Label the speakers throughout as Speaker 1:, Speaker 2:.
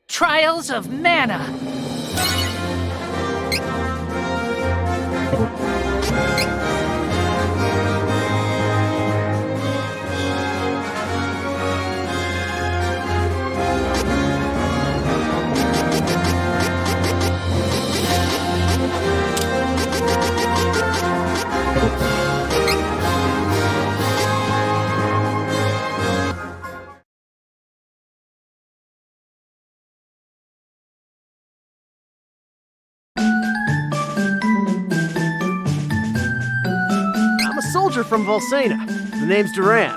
Speaker 1: Trials of Mana!
Speaker 2: I'm a soldier from Volsena. The name's Duran.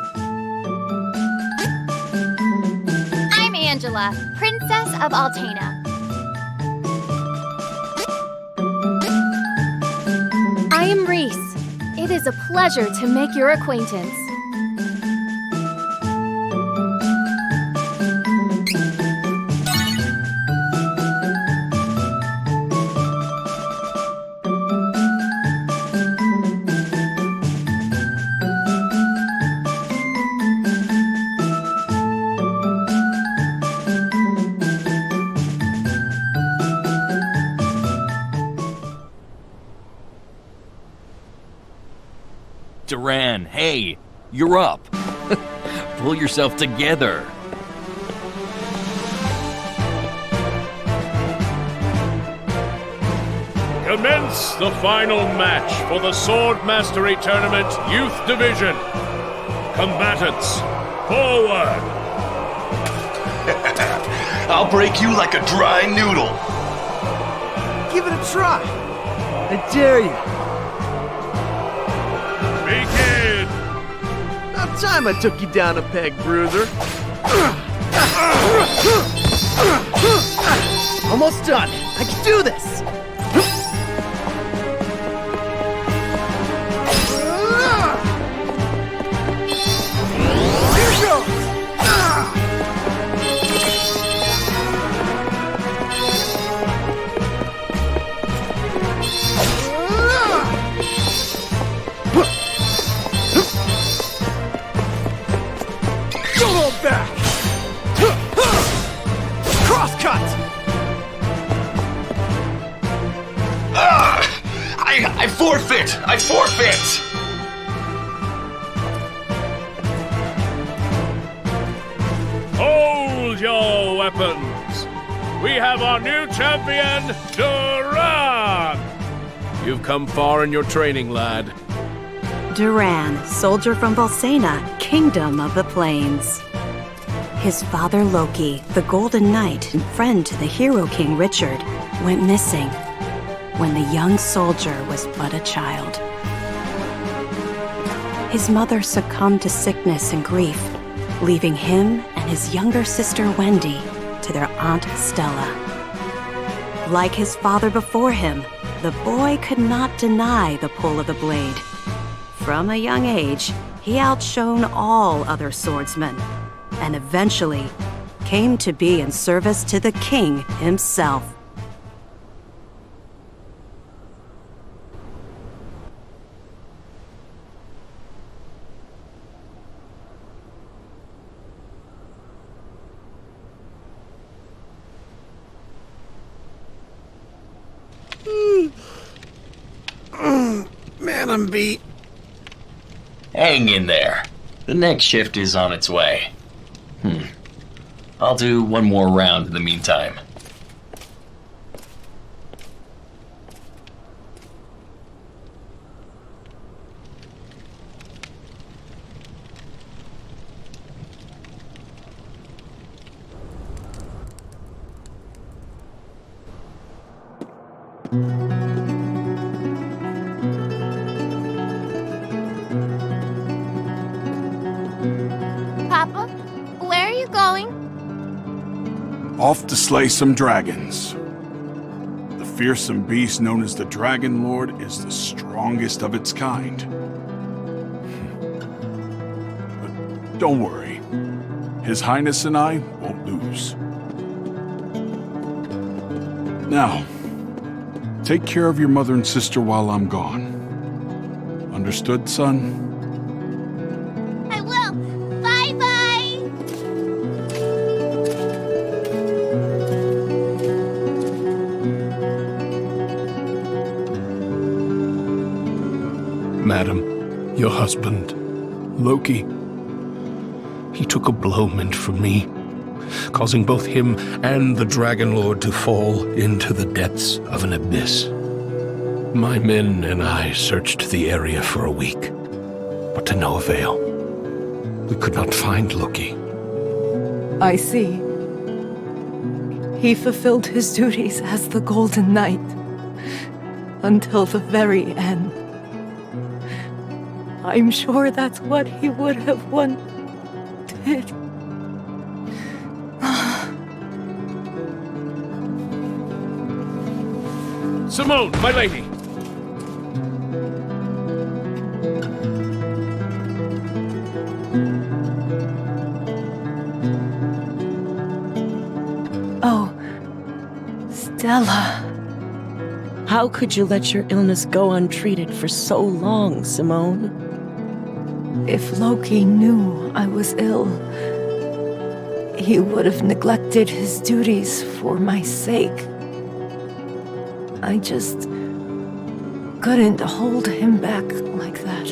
Speaker 3: I'm Angela, Princess of Altena. I am Reese. It is a pleasure to make your acquaintance.
Speaker 4: Duran, hey, you're up. Pull yourself together.
Speaker 5: Commence the final match for the Sword Mastery Tournament Youth Division. Combatants, forward!
Speaker 6: I'll break you like a dry noodle.
Speaker 2: Give it a try. I dare you.
Speaker 5: Begin!
Speaker 2: About time I took you down a peg, bruiser. Almost done. I can do this. Here goes. Back! Crosscut!
Speaker 6: I forfeit! I forfeit!
Speaker 5: Hold your weapons! We have our new champion, Duran! You've come far in your training, lad.
Speaker 7: Duran, soldier from Volsena, Kingdom of the Plains. His father Loki, the Golden Knight and friend to the hero King Richard, went missing when the young soldier was but a child. His mother succumbed to sickness and grief, leaving him and his younger sister Wendy to their Aunt Stella. Like his father before him, the boy could not deny the pull of the blade. From a young age, he outshone all other swordsmen, and eventually came to be in service to the king himself.
Speaker 2: Man, I'm beat.
Speaker 6: Hang in there. The next shift is on its way. I'll do one more round in the meantime.
Speaker 3: Papa, where are you going?
Speaker 8: Off to slay some dragons. The fearsome beast known as the Dragon Lord is the strongest of its kind. But don't worry. His Highness and I won't lose. Now, take care of your mother and sister while I'm gone. Understood, son?
Speaker 9: Madam, your husband, Loki, he took a blow meant for me, causing both him and the Dragon Lord to fall into the depths of an abyss. My men and I searched the area for a week, but to no avail. We could not find Loki.
Speaker 10: I see. He fulfilled his duties as the Golden Knight until the very end. I'm sure that's what he would have wanted.
Speaker 5: Simone, my lady!
Speaker 10: Oh, Stella.
Speaker 11: How could you let your illness go untreated for so long, Simone?
Speaker 10: If Loki knew I was ill, he would have neglected his duties for my sake. I just couldn't hold him back like that.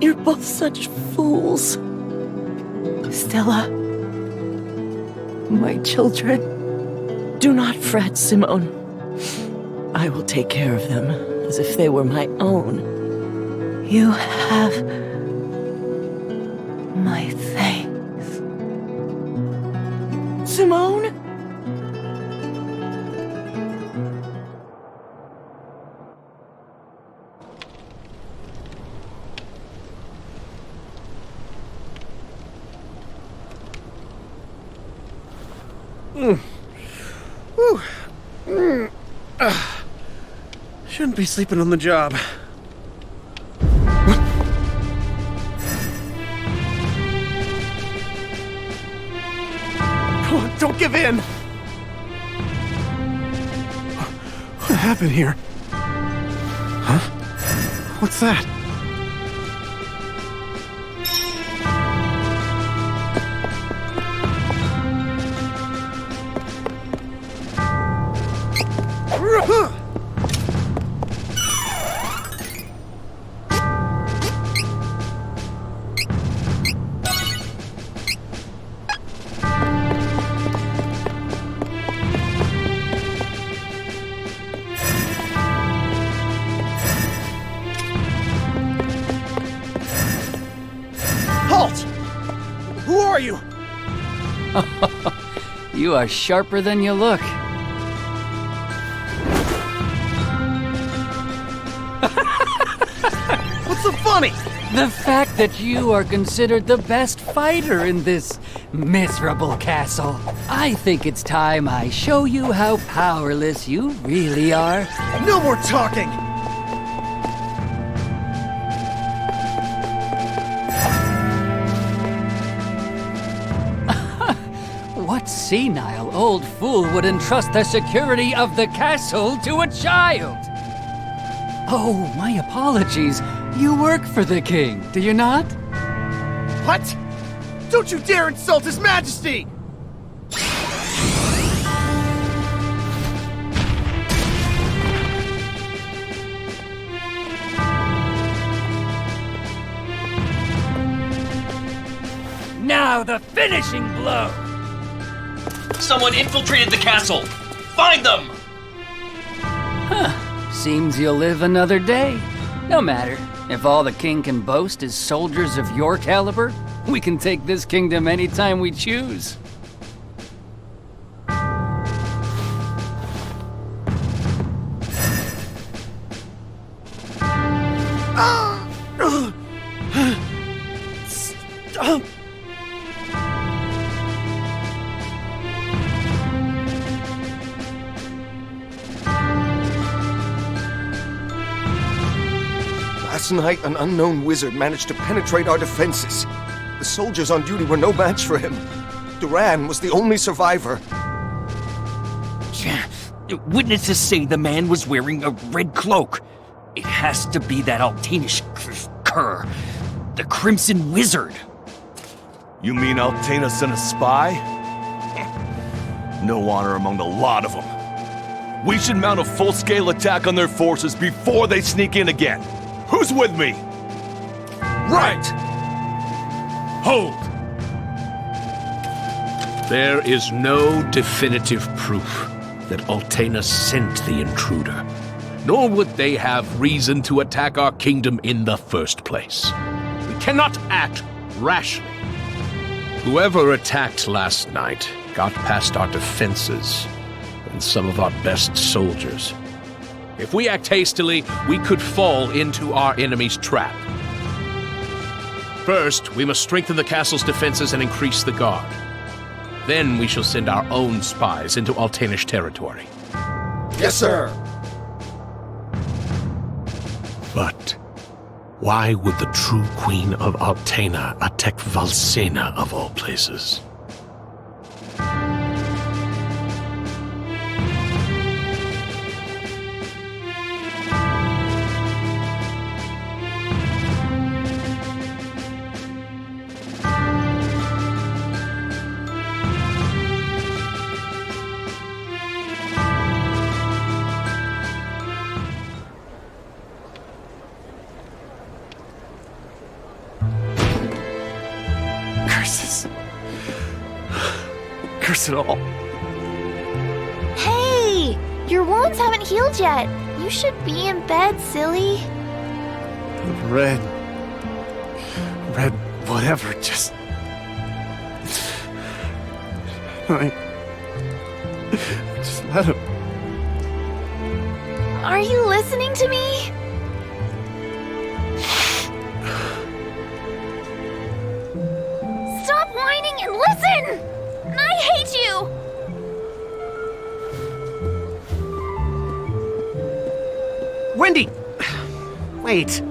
Speaker 11: You're both such fools.
Speaker 10: Stella, my children.
Speaker 11: Do not fret, Simone. I will take care of them as if they were my own.
Speaker 10: You have my thanks.
Speaker 11: Simone?
Speaker 2: Shouldn't be sleeping on the job. Come on, don't give in! What happened here? Huh? What's that? Halt! Who are you?
Speaker 1: You are sharper than you look.
Speaker 2: What's so funny?
Speaker 1: The fact that you are considered the best fighter in this miserable castle. I think it's time I show you how powerless you really are.
Speaker 2: No more talking!
Speaker 1: What senile old fool would entrust the security of the castle to a child? Oh, my apologies. You work for the king, do you not?
Speaker 2: What? Don't you dare insult His Majesty!
Speaker 1: Now the finishing blow!
Speaker 6: Someone infiltrated the castle! Find them!
Speaker 1: Huh. Seems you'll live another day. No matter. If all the king can boast is soldiers of your caliber, we can take this kingdom anytime we choose.
Speaker 2: Stop! Last night, an unknown wizard managed to penetrate our defenses. The soldiers on duty were no match for him. Duran was the only survivor.
Speaker 4: Witnesses say the man was wearing a red cloak. It has to be that Altanish cur, the Crimson Wizard.
Speaker 12: You mean Altaina sent a spy? No honor among the lot of them. We should mount a full-scale attack on their forces before they sneak in again. Who's with me?
Speaker 5: Right! Hold!
Speaker 9: There is no definitive proof that Altena sent the intruder, nor would they have reason to attack our kingdom in the first place. We cannot act rashly. Whoever attacked last night got past our defenses and some of our best soldiers. If we act hastily, we could fall into our enemy's trap. First, we must strengthen the castle's defenses and increase the guard. Then we shall send our own spies into Altenish territory.
Speaker 2: Yes, sir.
Speaker 9: But why would the true queen of Altena attack Valsena of all places?
Speaker 13: Curse it all.
Speaker 3: Hey! Your wounds haven't healed yet. You should be in bed, silly.
Speaker 13: Red, whatever, just... Just let him.
Speaker 3: Are you listening to me? Stop whining and listen! I hate you!
Speaker 13: Wendy! Wait.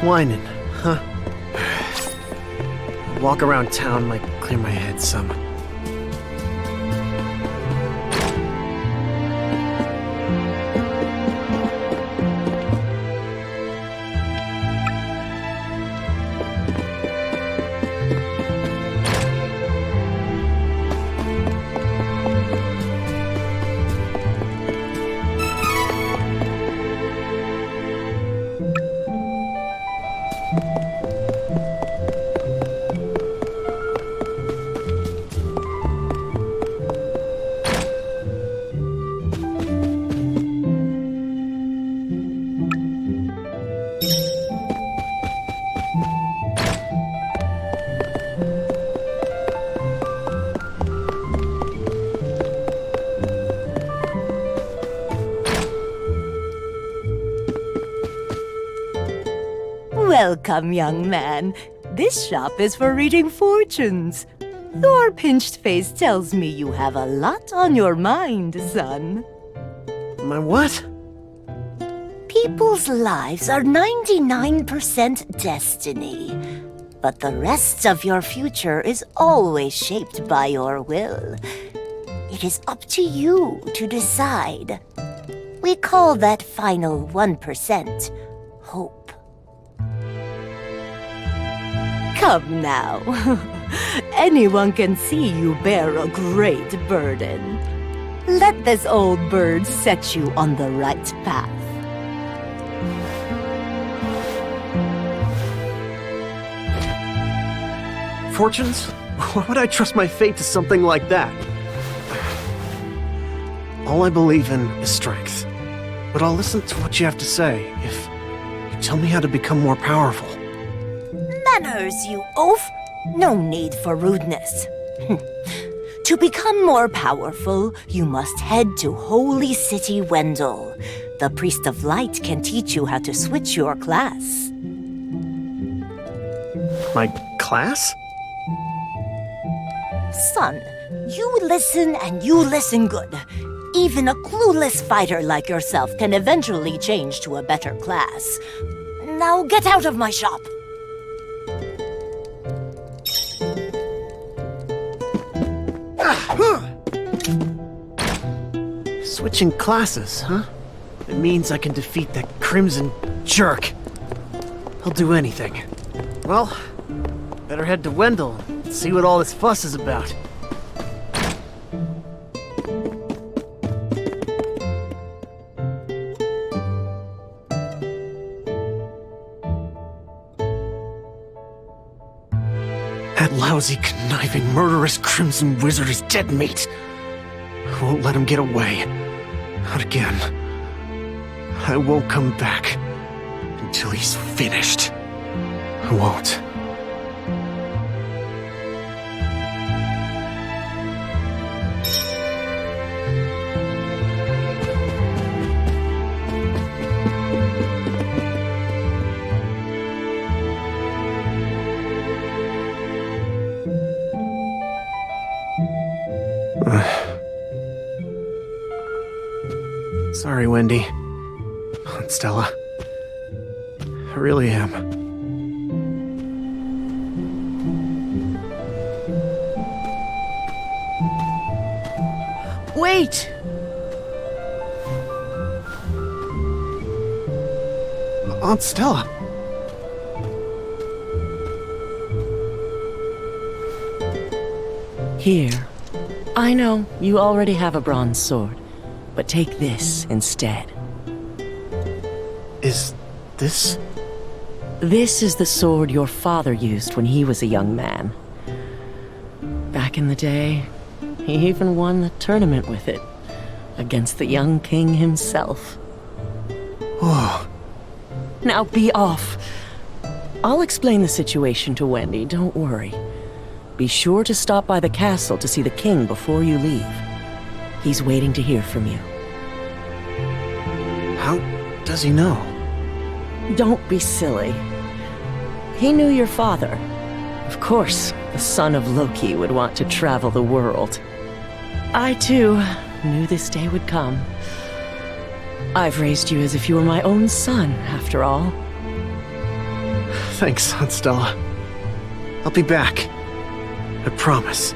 Speaker 13: Whining, huh? Walk around town might clear my head some.
Speaker 14: Welcome, young man. This shop is for reading fortunes. Your pinched face tells me you have a lot on your mind, son.
Speaker 13: My what?
Speaker 14: People's lives are 99% destiny, but the rest of your future is always shaped by your will. It is up to you to decide. We call that final 1% hope. Come now. Anyone can see you bear a great burden. Let this old bird set you on the right path.
Speaker 13: Fortunes? Why would I trust my fate to something like that? All I believe in is strength. But I'll listen to what you have to say if you tell me how to become more powerful.
Speaker 14: Manners, you oaf! No need for rudeness. To become more powerful, you must head to Holy City Wendel. The Priest of Light can teach you how to switch your class.
Speaker 13: My class?
Speaker 14: Son, you listen and you listen good. Even a clueless fighter like yourself can eventually change to a better class. Now get out of my shop!
Speaker 13: Switching classes, huh? It means I can defeat that crimson jerk. He'll do anything. Well, better head to Wendel and see what all this fuss is about. That lousy, conniving, murderous Crimson Wizard is dead meat. I won't let him get away. Not again. I won't come back until he's finished. I won't. Sorry, Wendy. Aunt Stella. I really am.
Speaker 11: Wait!
Speaker 13: Aunt Stella.
Speaker 11: Here. I know, you already have a bronze sword, but take this instead.
Speaker 13: Is this?
Speaker 11: This is the sword your father used when he was a young man. Back in the day, he even won the tournament with it, against the young king himself.
Speaker 13: Oh.
Speaker 11: Now be off. I'll explain the situation to Wendy, don't worry. Be sure to stop by the castle to see the king before you leave. He's waiting to hear from you.
Speaker 13: How does he know?
Speaker 11: Don't be silly. He knew your father. Of course, the son of Loki would want to travel the world. I, too, knew this day would come. I've raised you as if you were my own son, after all.
Speaker 13: Thanks, Aunt Stella. I'll be back. I promise.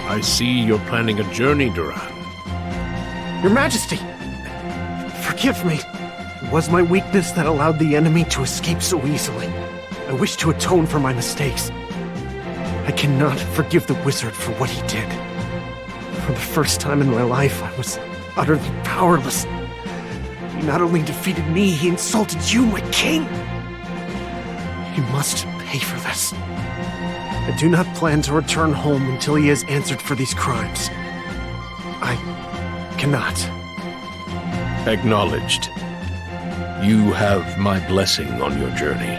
Speaker 9: I see you're planning a journey, Duran.
Speaker 13: Your Majesty! Forgive me. It was my weakness that allowed the enemy to escape so easily. I wish to atone for my mistakes. I cannot forgive the wizard for what he did. For the first time in my life, I was utterly powerless. He not only defeated me, he insulted you, my king! He must pay for this. I do not plan to return home until he has answered for these crimes. I cannot.
Speaker 9: Acknowledged. You have my blessing on your journey.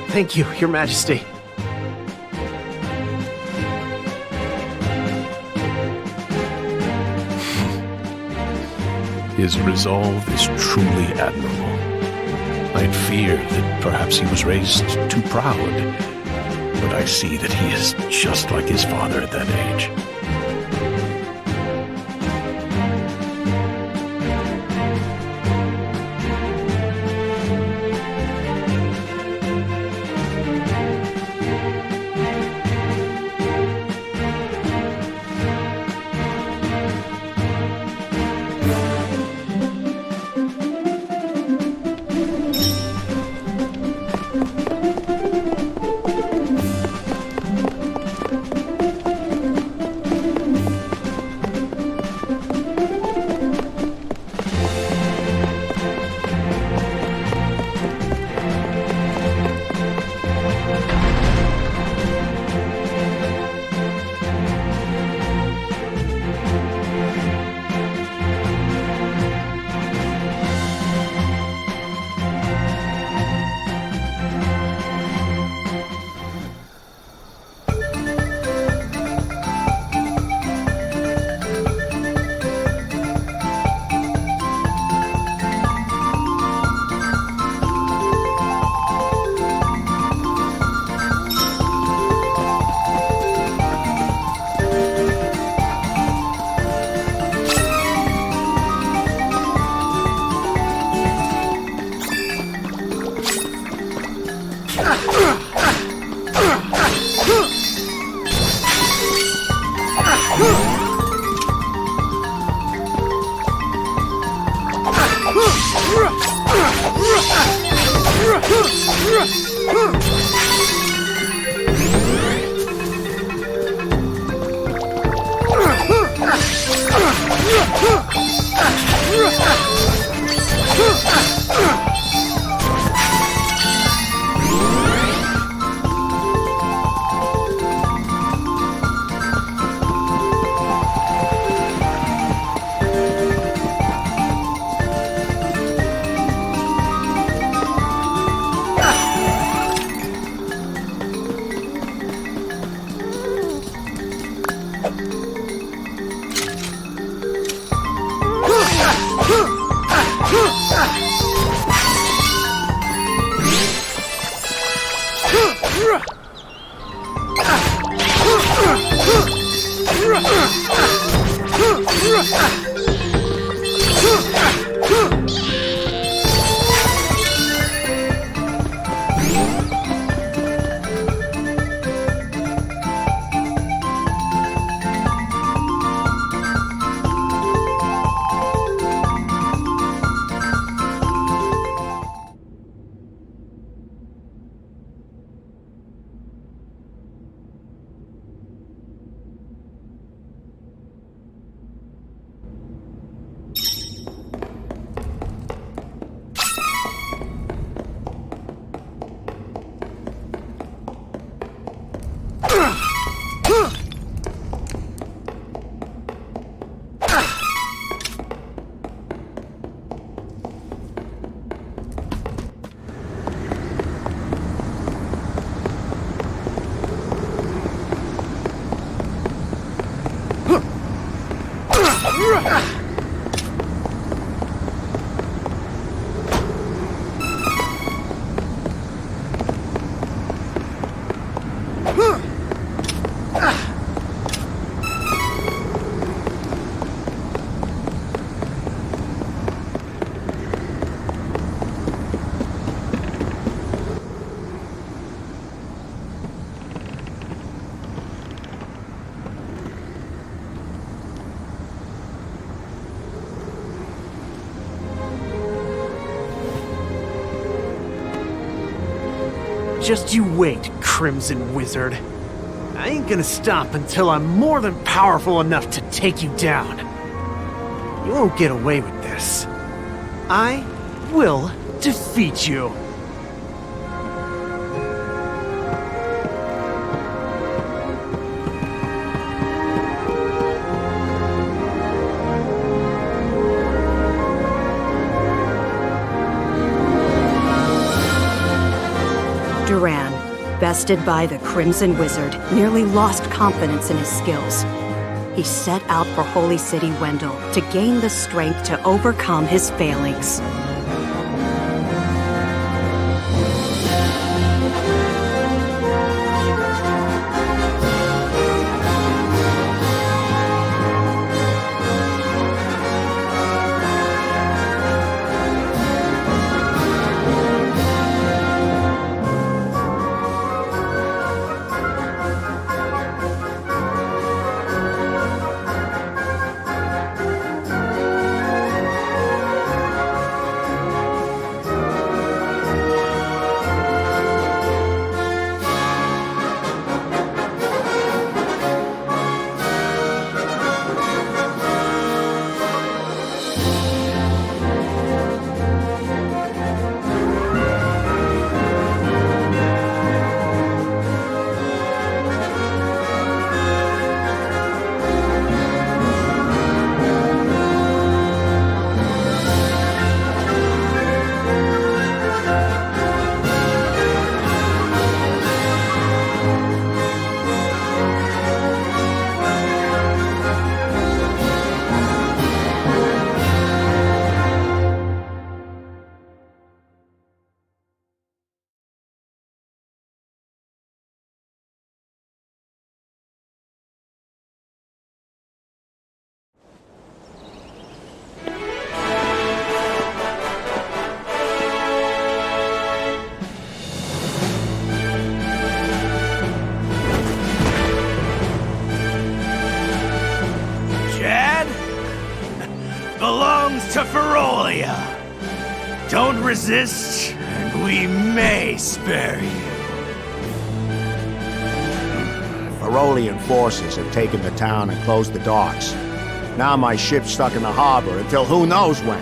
Speaker 13: Thank you, Your Majesty.
Speaker 9: His resolve is truly admirable. I'd feared that perhaps he was raised too proud, but I see that he is just like his father at that age.
Speaker 13: Just you wait, Crimson Wizard. I ain't gonna stop until I'm more than powerful enough to take you down. You won't get away with this. I will defeat you.
Speaker 7: Duran, bested by the Crimson Wizard, nearly lost confidence in his skills. He set out for Holy City Wendel to gain the strength to overcome his failings.
Speaker 15: to Ferolia. Don't resist, and we may spare you.
Speaker 16: Ferolian forces have taken the town and closed the docks. Now my ship's stuck in the harbor until who knows when.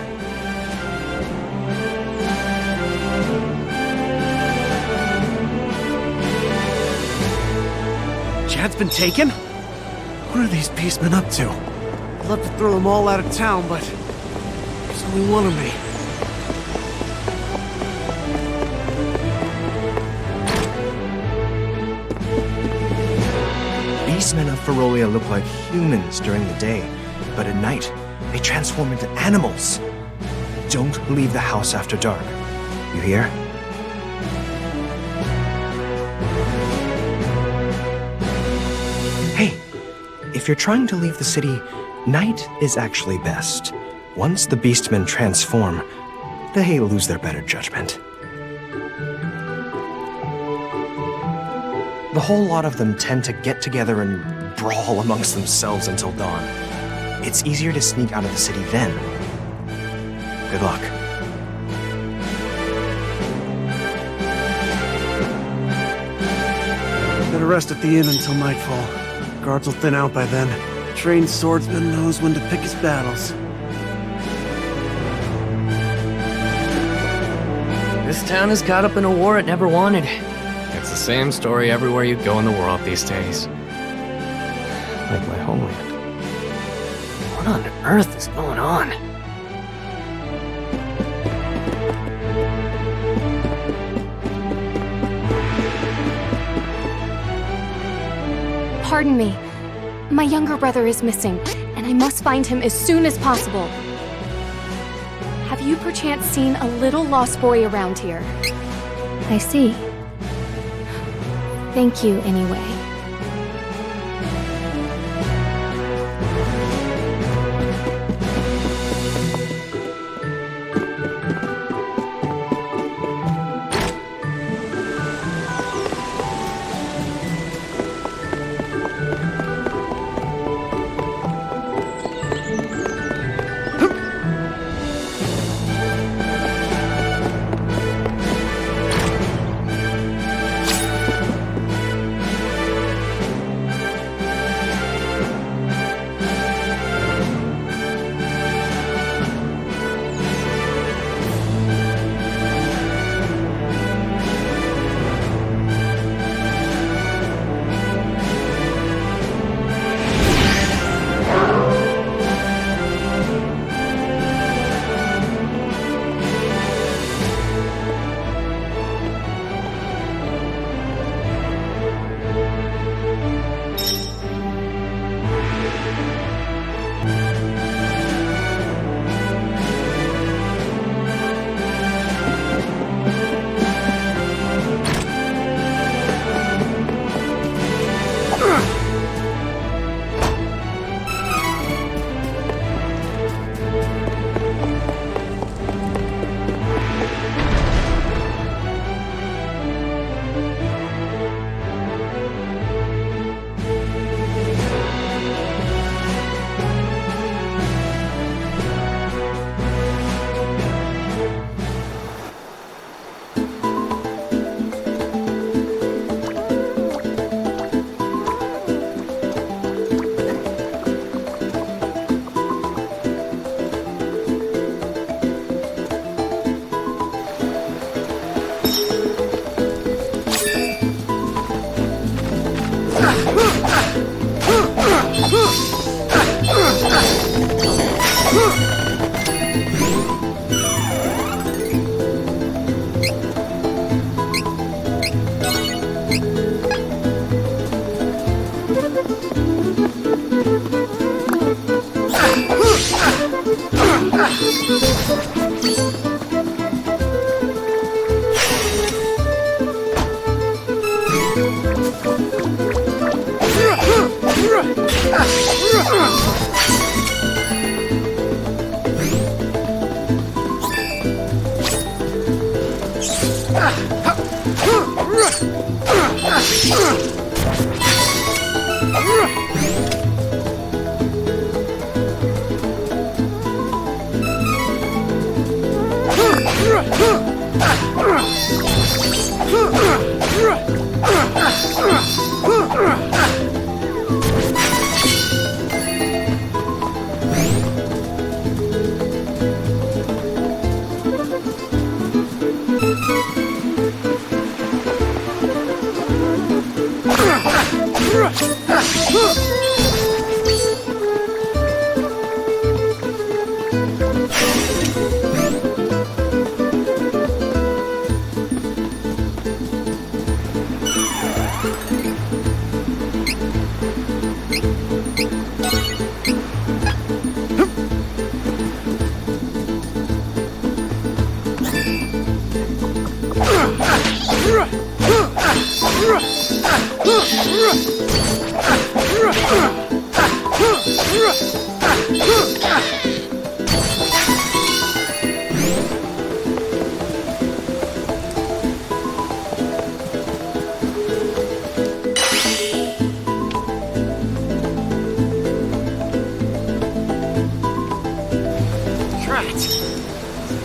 Speaker 13: Chad's been taken? What are these beastmen up to? I'd love to throw them all out of town, but there's only one of me.
Speaker 17: Beastmen of Ferolia look like humans during the day, but at night, they transform into animals. Don't leave the house after dark. You hear? Hey, if you're trying to leave the city, night is actually best. Once the beastmen transform, they lose their better judgment. The whole lot of them tend to get together and brawl amongst themselves until dawn. It's easier to sneak out of the city then. Good luck.
Speaker 13: Better rest at the inn until nightfall. Guards will thin out by then. Trained swordsman knows when to pick his battles.
Speaker 18: This town is caught up in a war it never wanted. It's the same story everywhere you go in the world these days. Like my homeland. What on earth is going on?
Speaker 3: Pardon me. My younger brother is missing, and I must find him as soon as possible. Have you perchance seen a little lost boy around here? I see. Thank you, anyway.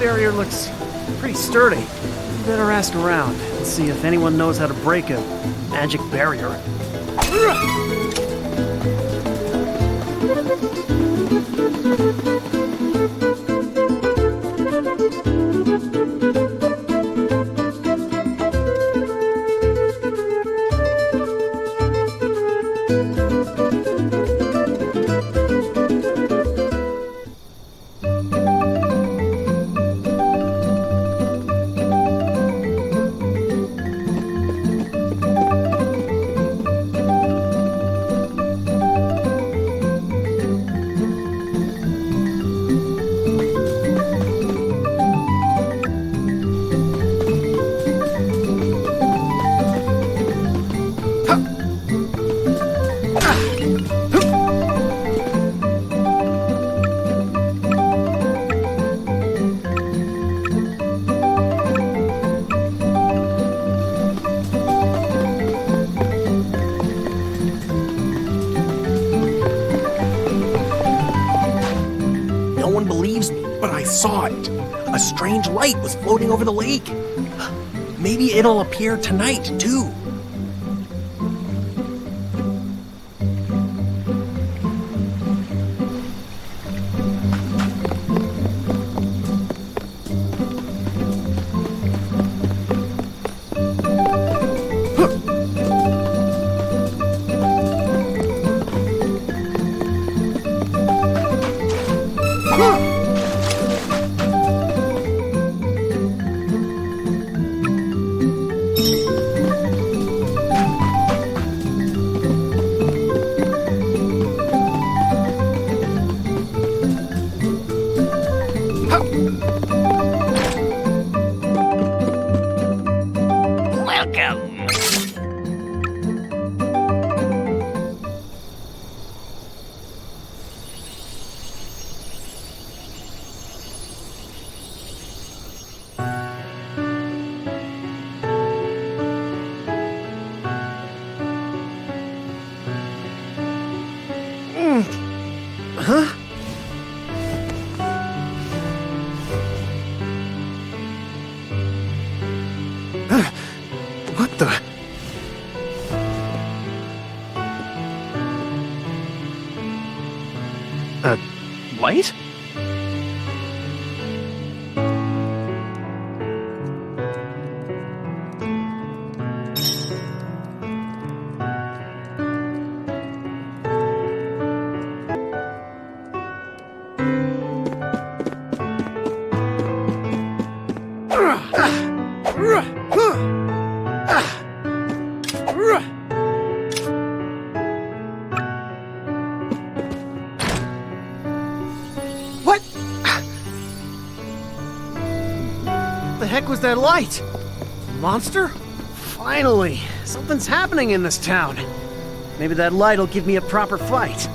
Speaker 13: barrier looks pretty sturdy. You better ask around and see if anyone knows how to break a magic barrier. Saw it. A strange light was floating over the lake. Maybe it'll appear tonight, too. Huh? What the? Light? What the heck was that light? Monster? Finally! Something's happening in this town. Maybe that light'll give me a proper fight.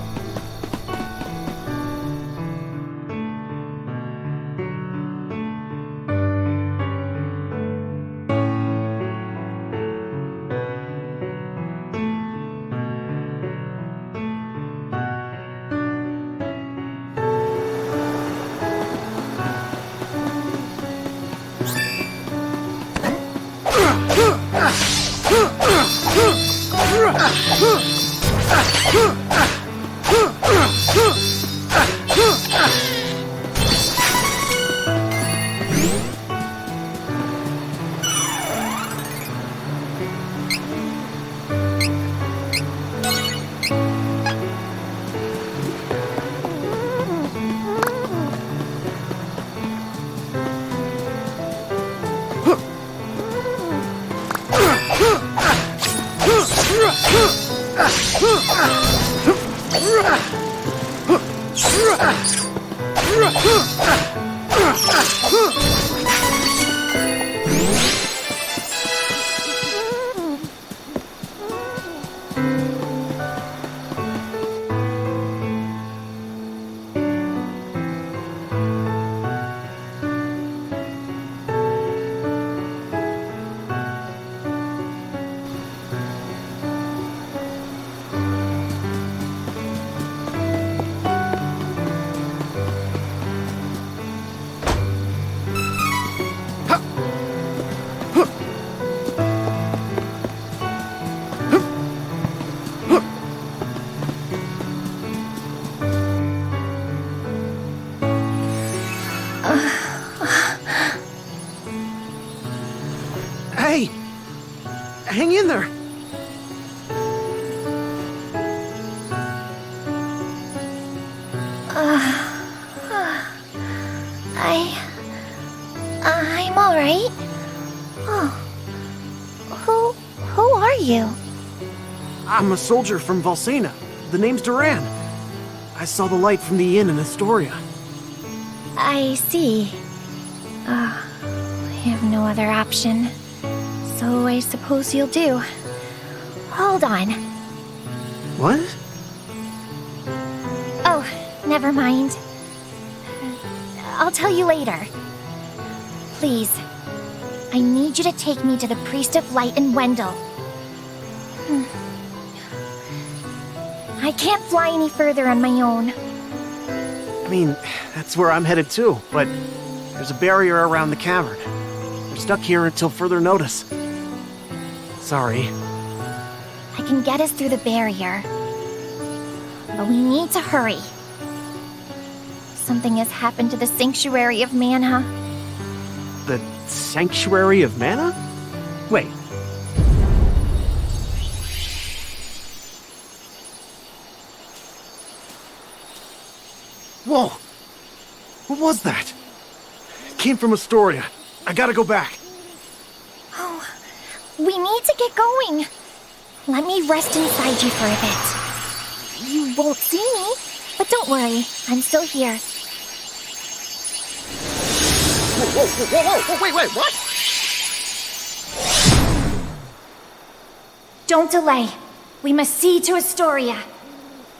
Speaker 13: Hang in there.
Speaker 19: I'm all right. Oh, who are you?
Speaker 13: I'm a soldier from Valsena. The name's Duran. I saw the light from the inn in Astoria.
Speaker 19: I see. I have no other option. So I suppose you'll do. Hold on.
Speaker 13: What?
Speaker 19: Oh, never mind. I'll tell you later. Please, I need you to take me to the Priest of Light in Wendel. I can't fly any further on my own.
Speaker 13: I mean, that's where I'm headed too, but there's a barrier around the cavern. I'm stuck here until further notice. Sorry.
Speaker 19: I can get us through the barrier. But we need to hurry. Something has happened to the Sanctuary of Mana.
Speaker 13: The Sanctuary of Mana? Wait. Whoa! What was that? It came from Astoria. I gotta go back.
Speaker 19: Oh, we need to get going. Let me rest inside you for a bit. You won't see me, but don't worry, I'm still here.
Speaker 13: Whoa, wait, what?
Speaker 19: Don't delay. We must see to Astoria.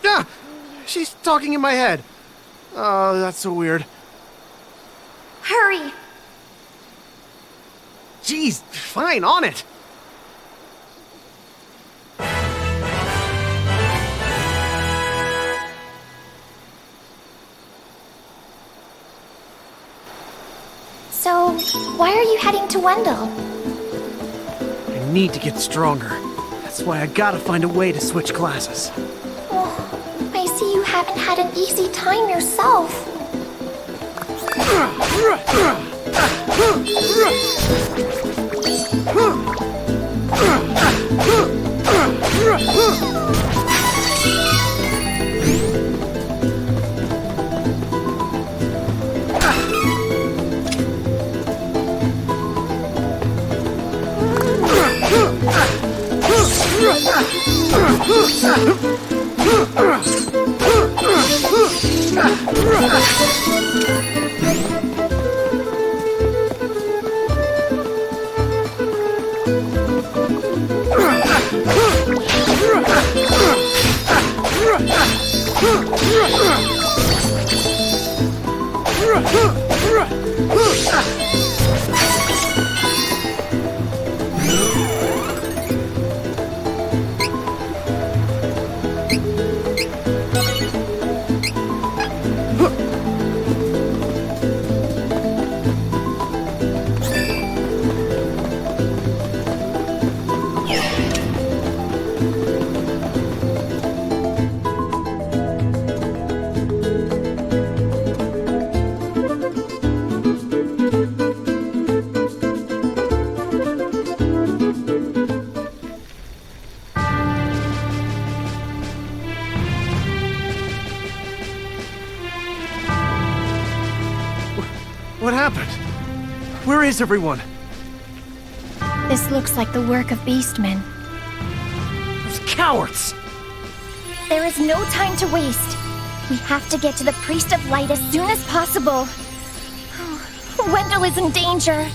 Speaker 13: Ah! She's talking in my head. Oh, that's so weird.
Speaker 19: Hurry!
Speaker 13: Jeez, fine, on it.
Speaker 19: So, why are you heading to Wendel?
Speaker 13: I need to get stronger. That's why I gotta find a way to switch classes.
Speaker 19: Oh, I see you haven't had an easy time yourself.
Speaker 13: What happened? Where is everyone?
Speaker 19: This looks like the work of beastmen.
Speaker 13: Those cowards!
Speaker 19: There is no time to waste. We have to get to the Priest of Light as soon as possible. Wendel is in danger.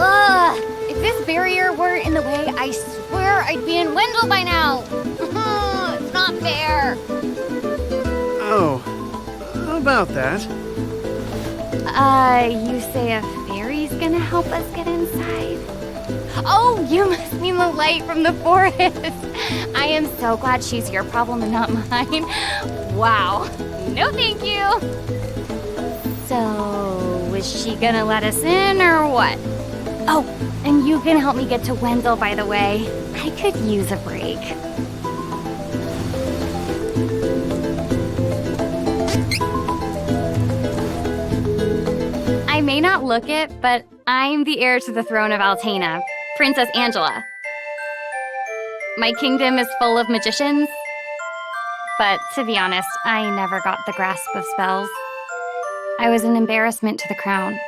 Speaker 20: Ugh! If this barrier weren't in the way, I swear I'd be in Wendel by now! It's not fair!
Speaker 13: Oh, how about that?
Speaker 20: You say a fairy's gonna help us get inside? Oh, you must mean the light from the forest! I am so glad she's your problem and not mine. Wow. No thank you! So, is she gonna let us in or what? Oh, and you can help me get to Wendel, by the way. I could use a break. I may not look it, but I'm the heir to the throne of Altena, Princess Angela. My kingdom is full of magicians, but to be honest, I never got the grasp of spells. I was an embarrassment to the crown.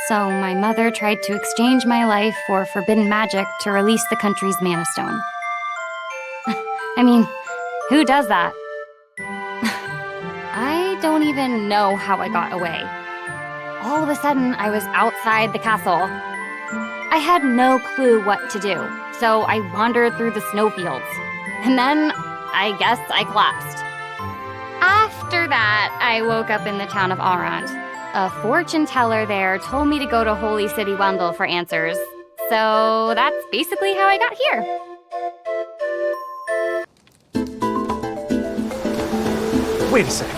Speaker 20: So my mother tried to exchange my life for forbidden magic to release the country's mana stone. I mean, who does that? I don't even know how I got away. All of a sudden, I was outside the castle. I had no clue what to do, so I wandered through the snowfields. And then, I guess I collapsed. After that, I woke up in the town of Arand. A fortune teller there told me to go to Holy City Wendel for answers. So that's basically how I got here.
Speaker 13: Wait a sec.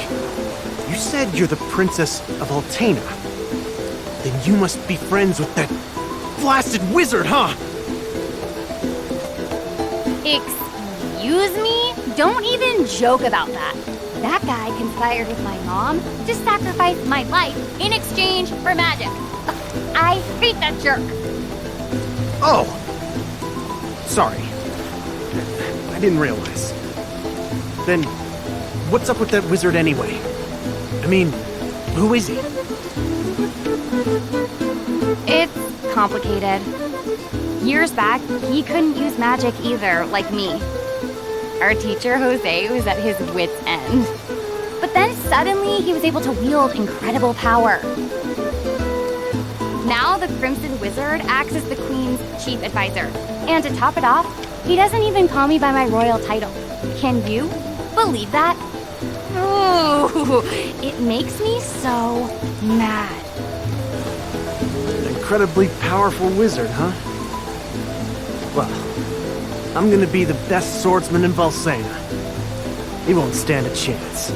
Speaker 13: You said you're the Princess of Altena. Then you must be friends with that blasted wizard, huh?
Speaker 20: Excuse me? Don't even joke about that. That guy conspired with my mom to sacrifice my life in exchange for magic. I hate that jerk.
Speaker 13: Oh! Sorry. I didn't realize. Then, what's up with that wizard anyway? I mean, who is he?
Speaker 20: It's complicated. Years back, he couldn't use magic either, like me. Our teacher, Jose, was at his wit's end. But then suddenly, he was able to wield incredible power. Now the Crimson Wizard acts as the Queen's chief advisor. And to top it off, he doesn't even call me by my royal title. Can you believe that? Ooh, it makes me so mad.
Speaker 13: An incredibly powerful wizard, huh? Well, I'm gonna be the best swordsman in Valsena. He won't stand a chance.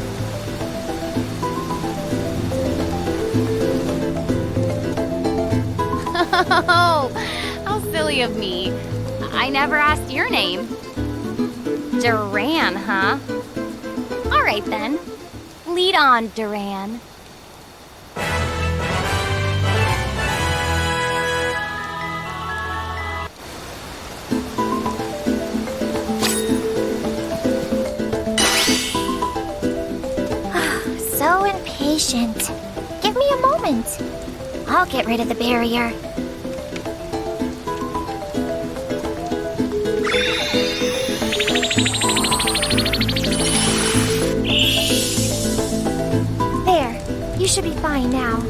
Speaker 20: Oh, how silly of me. I never asked your name. Duran, huh? All right then. Lead on, Duran.
Speaker 19: So impatient. Give me a moment. I'll get rid of the barrier. There. You should be fine now.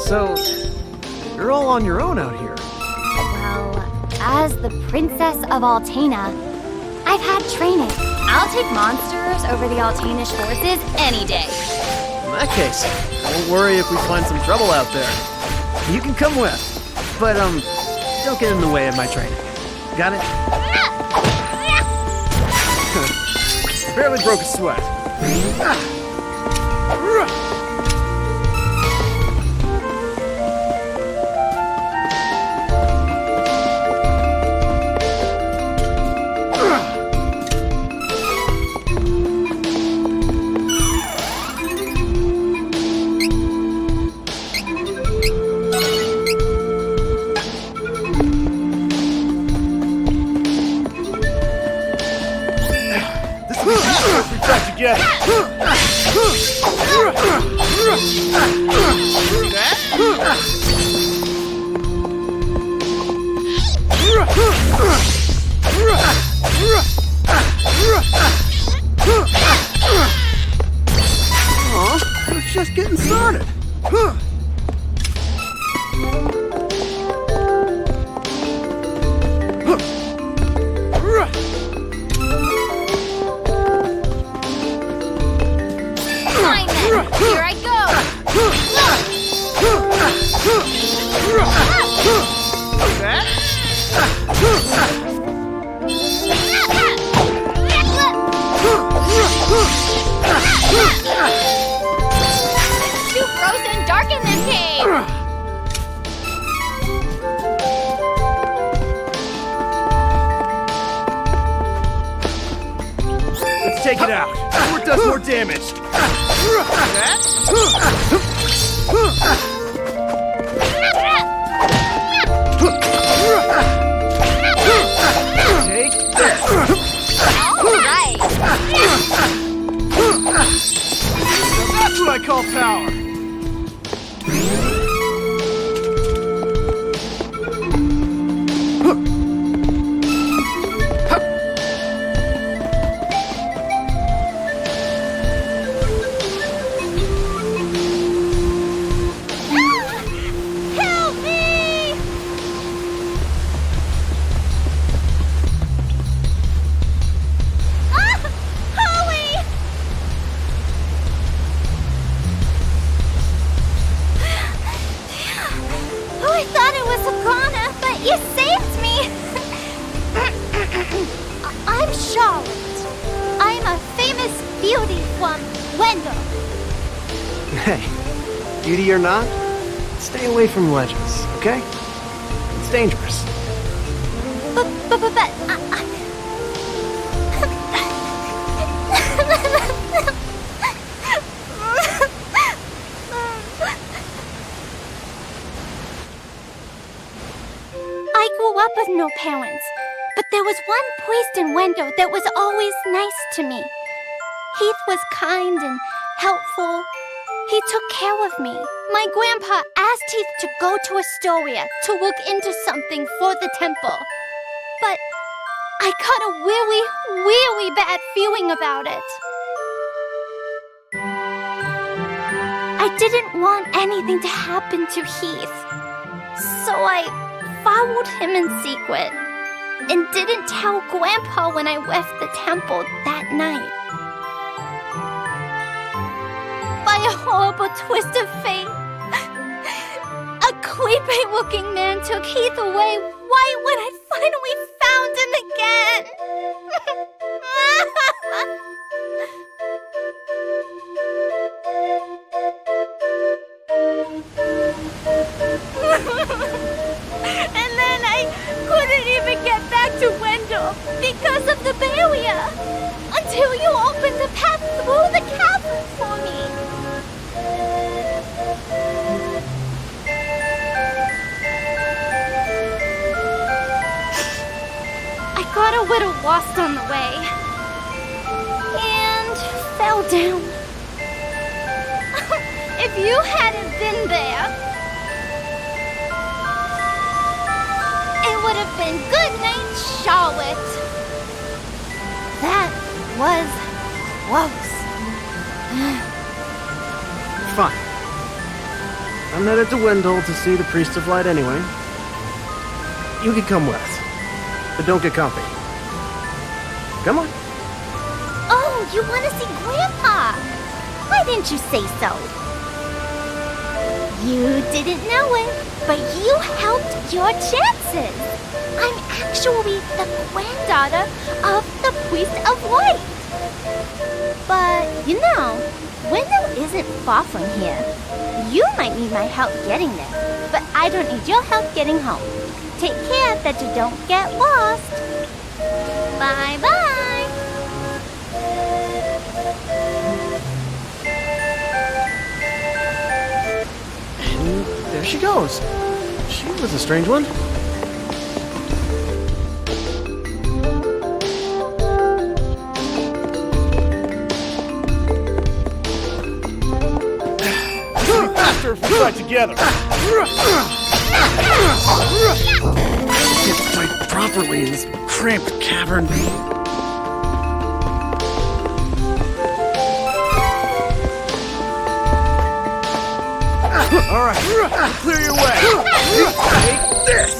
Speaker 13: So, you're all on your own out here.
Speaker 19: As the Princess of Altena, I've had training. I'll take monsters over the Altanish forces any day.
Speaker 13: In that case, don't worry if we find some trouble out there. You can come with, but don't get in the way of my training. Got it? Barely broke a sweat. Aw, it's just getting started.
Speaker 19: Fine then, here I go! It's too frozen dark in this cave!
Speaker 13: Let's take it out before it does more damage. Take this.
Speaker 19: Alright!
Speaker 13: That's what I call power.
Speaker 19: Help me! Holly! Oh, I thought it was Iguana, but you saved me! I'm Charlotte. I'm a famous beauty from Wendel.
Speaker 13: Hey, beauty or not, stay away from ledges, okay? It's dangerous.
Speaker 19: But I grew up with no parents, but there was one priest in Wendel that was always nice to me. Heath was kind and helpful. He took care of me. My grandpa asked Heath to go to Astoria to look into something for the temple. But I got a really, really bad feeling about it. I didn't want anything to happen to Heath. So I followed him in secret and didn't tell Grandpa when I left the temple that night. By a horrible twist of fate, a creepy-looking man took Heath away right when I finally found him again. And then I couldn't even get back to Wendel because of the barrier until you opened the path through the cavern for me. I got a little lost on the way and fell down. If you hadn't been there, it would have been good night, Charlotte. That was close.
Speaker 13: Fine. I'm headed to Wendel to see the Priest of Light anyway. You can come with. but don't get comfy. Come on.
Speaker 19: Oh, you want to see Grandpa? Why didn't you say so? You didn't know it, but you helped your chances. I'm actually the granddaughter of the Priest of Light. But, you know, Wendel isn't far from here. You might need my help getting there, but I don't need your help getting home. Take care that you don't get lost. Bye-bye.
Speaker 13: And there she goes. She was a strange one.
Speaker 15: Faster if we fight together.
Speaker 13: Can't fight properly in this cramped cavern.
Speaker 15: All right, clear your way. Take this.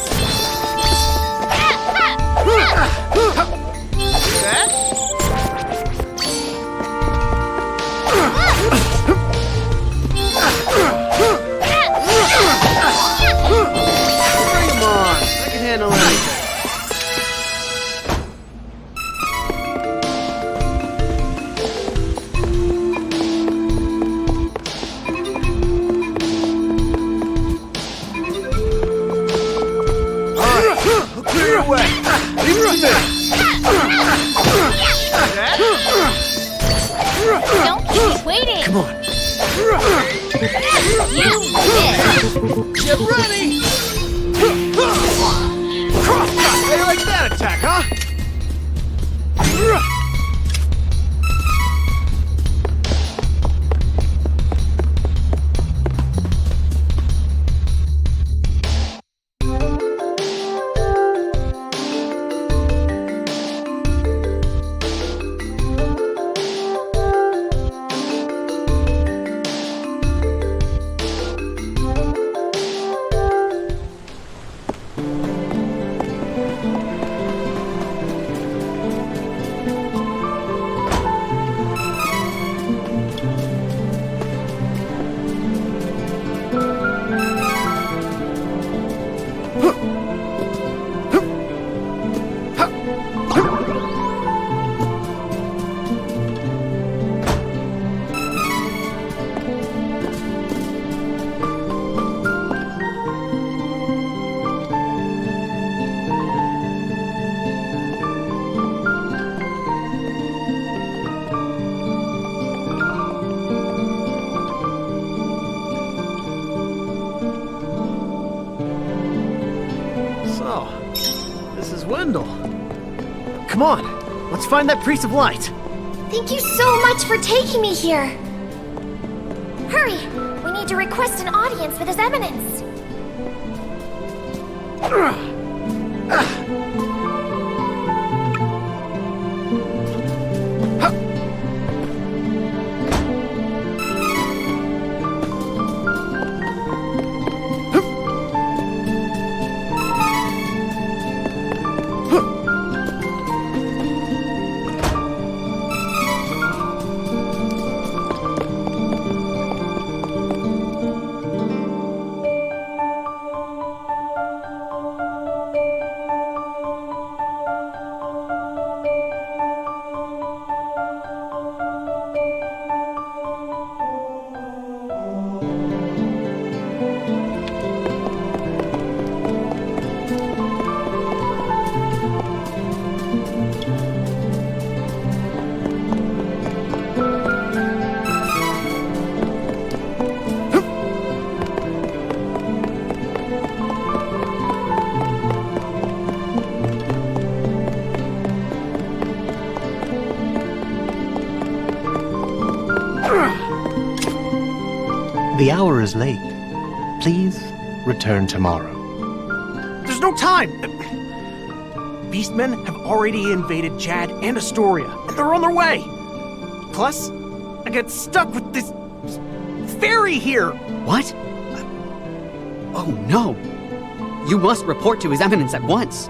Speaker 13: Bring 'em on. I can handle anything.
Speaker 15: Clear your way. Leave it to me.
Speaker 19: Don't keep me waiting.
Speaker 13: Come on.
Speaker 19: You win.
Speaker 15: Get ready. How you like that attack, huh?
Speaker 13: So, this is Wendel. Come on, let's find that Priest of Light.
Speaker 19: Thank you so much for taking me here. Hurry! We need to request an audience with His Eminence.
Speaker 17: The hour is late. Please return tomorrow.
Speaker 13: There's no time! Beastmen have already invaded Jad and Astoria, and they're on their way! Plus, I get stuck with this fairy here!
Speaker 21: What? Oh no! You must report to His Eminence at once.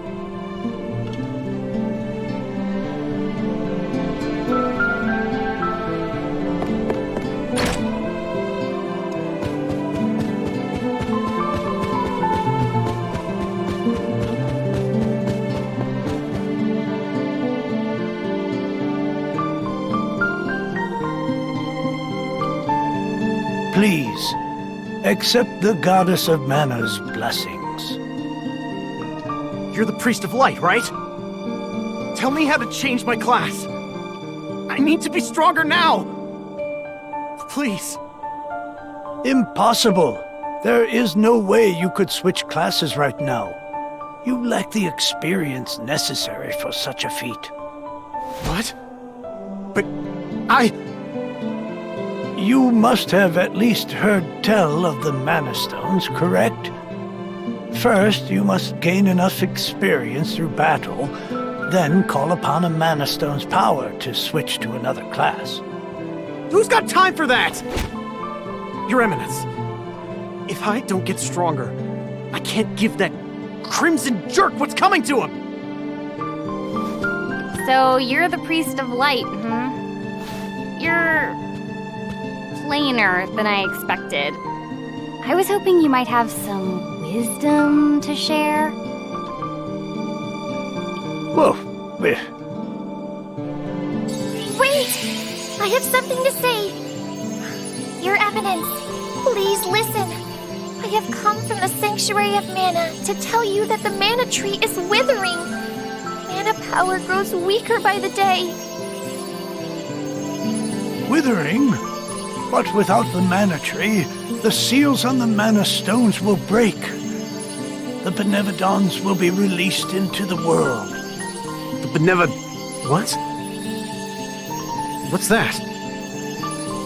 Speaker 21: Please, accept the Goddess of Mana's blessings.
Speaker 13: You're the Priest of Light, right? Tell me how to change my class. I need to be stronger now. Please.
Speaker 21: Impossible. There is no way you could switch classes right now. You lack the experience necessary for such a feat.
Speaker 13: What? But I...
Speaker 21: You must have at least heard tell of the Mana Stones, correct? First, you must gain enough experience through battle, then call upon a Mana Stone's power to switch to another class.
Speaker 13: Who's got time for that? Your Eminence, if I don't get stronger, I can't give that crimson jerk what's coming to him!
Speaker 20: So you're the Priest of Light, hmm? You're plainer than I expected. I was hoping you might have some wisdom to share.
Speaker 21: Whoa,
Speaker 19: Wait! I have something to say. Your Eminence, please listen. I have come from the Sanctuary of Mana to tell you that the Mana Tree is withering. Mana power grows weaker by the day.
Speaker 21: Withering? But without the Mana Tree, the seals on the Mana Stones will break. The Benevodons will be released into the world.
Speaker 13: The what? What's that?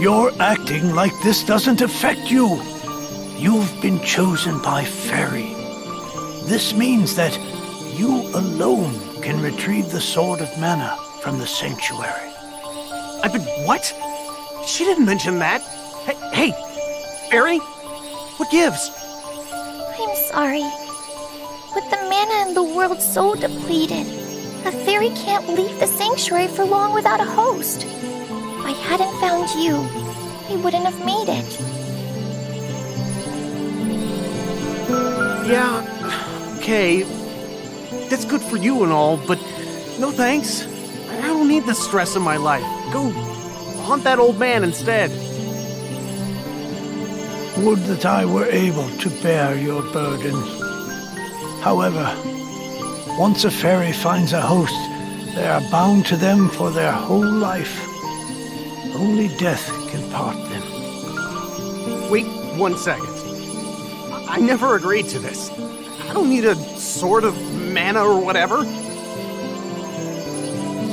Speaker 21: You're acting like this doesn't affect you. You've been chosen by Fairy. This means that you alone can retrieve the Sword of Mana from the Sanctuary.
Speaker 13: I've been... what? She didn't mention that. Hey, Fairy? What gives?
Speaker 19: I'm sorry. With the mana in the world so depleted, a fairy can't leave the sanctuary for long without a host. If I hadn't found you, I wouldn't have made it.
Speaker 13: Yeah, okay. That's good for you and all, but no thanks. I don't need the stress in my life. Go haunt that old man instead.
Speaker 21: Would that I were able to bear your burdens. However, once a fairy finds a host, they are bound to them for their whole life. Only death can part them.
Speaker 13: Wait 1 second. I never agreed to this. I don't need a sword of mana or whatever.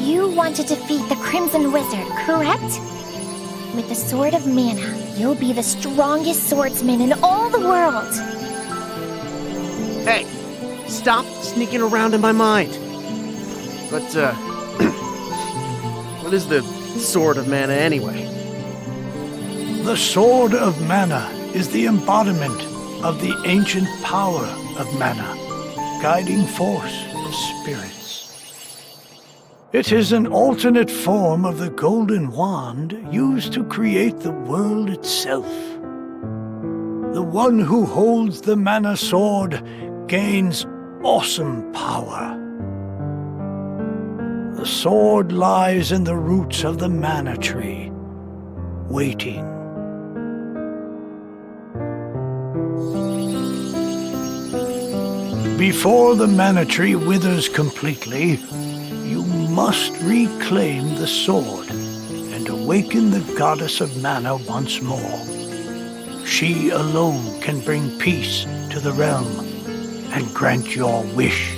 Speaker 19: You want to defeat the Crimson Wizard, correct? With the Sword of Mana, you'll be the strongest swordsman in all the world.
Speaker 13: Hey, stop sneaking around in my mind. But, what is the Sword of Mana anyway?
Speaker 21: The Sword of Mana is the embodiment of the ancient power of Mana, guiding force of spirits. It is an alternate form of the golden wand used to create the world itself. The one who holds the Mana Sword gains awesome power. The sword lies in the roots of the Mana Tree, waiting. Before the Mana Tree withers completely, you must reclaim the sword and awaken the Goddess of Mana once more. She alone can bring peace to the realm and grant your wish.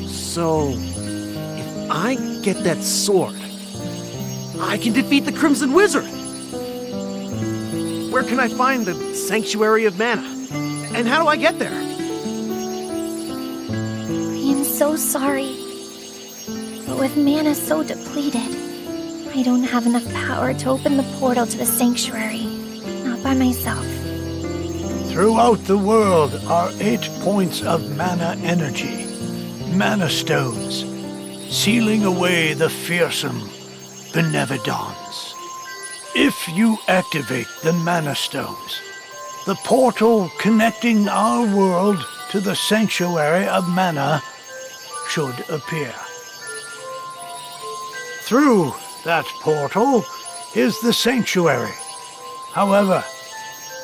Speaker 13: So, if I get that sword, I can defeat the Crimson Wizard! Where can I find the Sanctuary of Mana? And how do I get there?
Speaker 19: I am so sorry. But with mana so depleted, I don't have enough power to open the portal to the sanctuary. Not by myself.
Speaker 21: Throughout the world are 8 points of mana energy, Mana Stones, sealing away the fearsome Benevodons. If you activate the Mana Stones, the portal connecting our world to the Sanctuary of Mana should appear. Through that portal is the Sanctuary, However,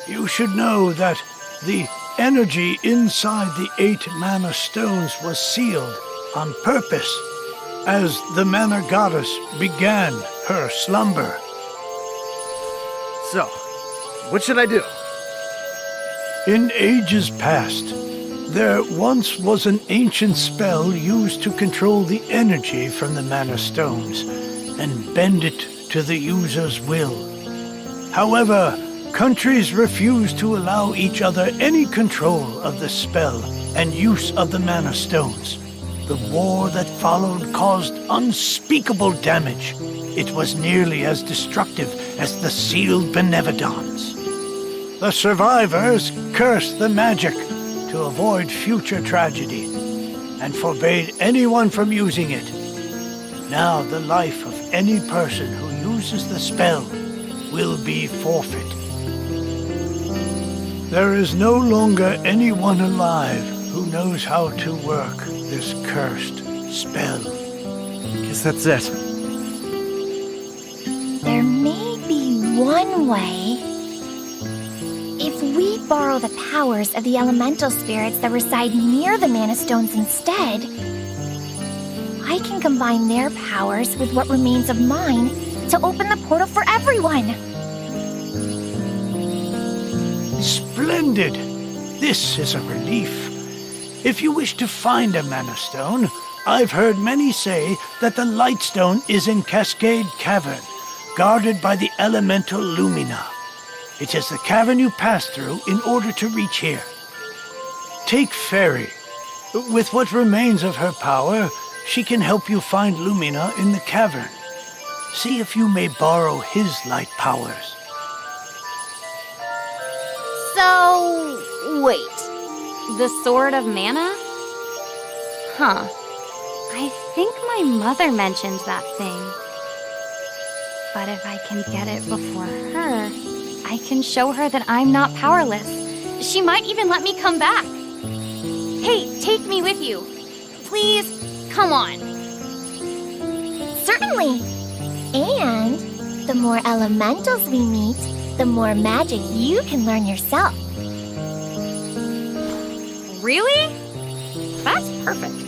Speaker 21: you should know that the energy inside the 8 mana stones was sealed on purpose as the mana goddess began her slumber.
Speaker 13: So, what should I do?
Speaker 21: In ages past, there once was an ancient spell used to control the energy from the mana stones and bend it to the user's will. However, countries refused to allow each other any control of the spell and use of the mana stones. The war that followed caused unspeakable damage. It was nearly as destructive as the sealed benevodons. The survivors cursed the magic to avoid future tragedy and forbade anyone from using it. Now the life of any person who uses the spell will be forfeit. There is no longer anyone alive who knows how to work this cursed spell.
Speaker 13: Guess that's it.
Speaker 19: There may be one way. If we borrow the powers of the elemental spirits that reside near the Mana Stones instead, I can combine their powers with what remains of mine to open the portal for everyone.
Speaker 21: Splendid! This is a relief. If you wish to find a Mana Stone, I've heard many say that the Light Stone is in Cascade Cavern, guarded by the elemental Lumina. It is the cavern you pass through in order to reach here. Take Fairy. With what remains of her power, she can help you find Lumina in the cavern. See if you may borrow his light powers.
Speaker 20: So, wait. The Sword of Mana? Huh. I think my mother mentioned that thing. But if I can get it before her, I can show her that I'm not powerless. She might even let me come back. Hey, take me with you. Please, come on.
Speaker 19: Certainly. And the more elementals we meet, the more magic you can learn yourself.
Speaker 20: Really? That's perfect.